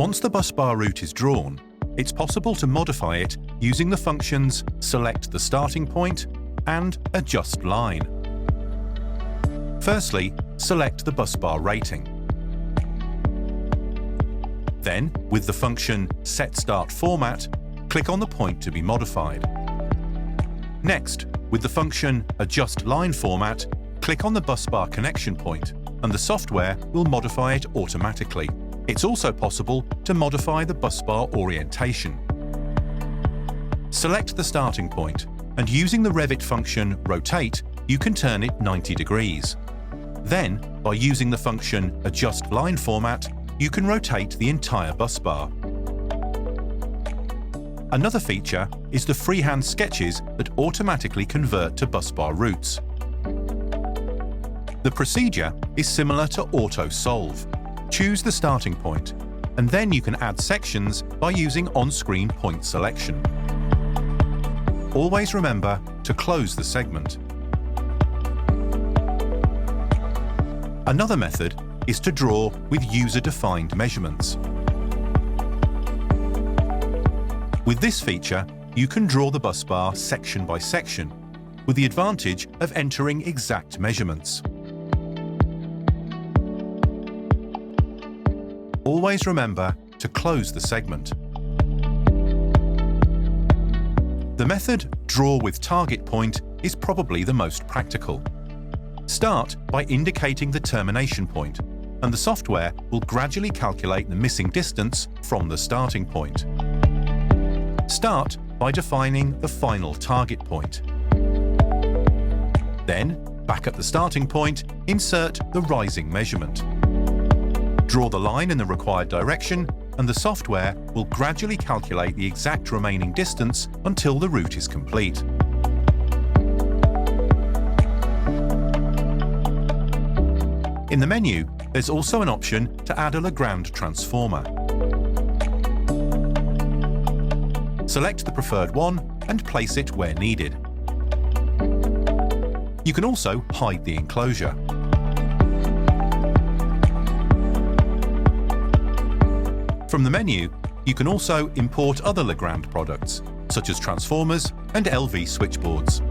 Once the busbar route is drawn, it's possible to modify it using the functions Select the Starting Point and Adjust Line. Firstly, select the busbar rating. Then, with the function Set Start Format, click on the point to be modified. Next, with the function Adjust Line Format, click on the busbar connection point, and the software will modify it automatically. It's also possible to modify the busbar orientation. Select the starting point, and using the Revit function Rotate, you can turn it 90 degrees. Then, by using the function Adjust Line Format, you can rotate the entire busbar. Another feature is the freehand sketches that automatically convert to busbar routes. The procedure is similar to Auto Solve. Choose the starting point, and then you can add sections by using on-screen point selection. Always remember to close the segment. Another method is to draw with user-defined measurements. With this feature, you can draw the busbar section by section, with the advantage of entering exact measurements. Always remember to close the segment. The method Draw with Target Point is probably the most practical. Start by indicating the termination point, and the software will gradually calculate the missing distance from the starting point. Start by defining the final target point. Then, back at the starting point, insert the rising measurement. Draw the line in the required direction, and the software will gradually calculate the exact remaining distance until the route is complete. In the menu, there's also an option to add a Legrand transformer. Select the preferred one and place it where needed. You can also hide the enclosure. From the menu, you can also import other Legrand products, such as transformers and LV switchboards.